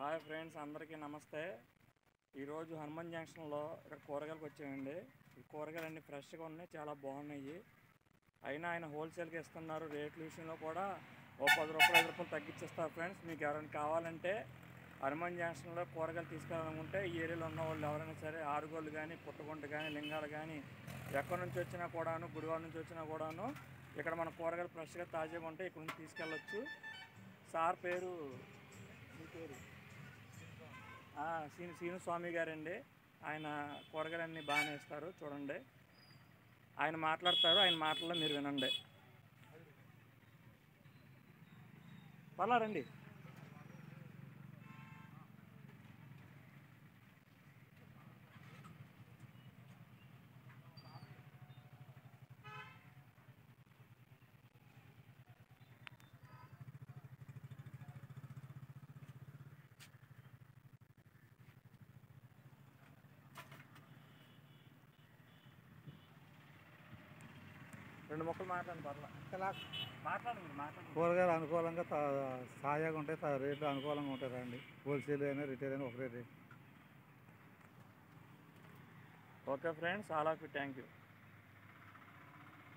Hi friends, అందరికీ నమస్తే. ఈరోజు హనుమాన్ జంక్షన్లో ఇక్కడ కూరగాయలకు వచ్చామండి. ఈ కూరగాయలు అన్నీ ఫ్రెష్గా ఉన్నాయి, చాలా బాగున్నాయి. అయినా ఆయన హోల్సేల్కి ఇస్తున్నారు. రేట్ల విషయంలో కూడా ఓ 10 రూపాయలు 5 రూపాయలు తగ్గించేస్తారు ఫ్రెండ్స్. మీకు ఎవరైనా కావాలంటే హనుమాన్ జంక్షన్లో కూరగాయలు తీసుకెళ్ళాలనుకుంటే ఈ ఏరియాలో ఉన్న వాళ్ళు ఎవరైనా సరే, ఆరుగోళ్ళు కానీ, పుట్టగుంట కానీ, లింగాలు కానీ, ఎక్కడి నుంచి వచ్చినా కూడాను, గుడివాడ నుంచి వచ్చినా కూడాను ఇక్కడ మన కూరగాయలు ఫ్రెష్గా తాజాగా ఉంటే ఇక్కడ నుంచి తీసుకెళ్ళొచ్చు. సార్ పేరు, మీ పేరు సీను స్వామి గారండి. ఆయన కూరగాయలన్నీ బాగానే ఇస్తారు. చూడండి, ఆయన మాట్లాడతారు. ఆయన మాటల్లో మీరు వినండి. పర్లారండి. రెండు మొక్కలు మాట్లాడండి. కూరగాయలు అనుకూలంగా తాజాగా ఉంటాయి, రేట్లు అనుకూలంగా ఉంటాయి రండి. హోల్సేల్ అయినా రిటైల్ అయినా ఒకటే rate. Okay friends, all of you, thank you.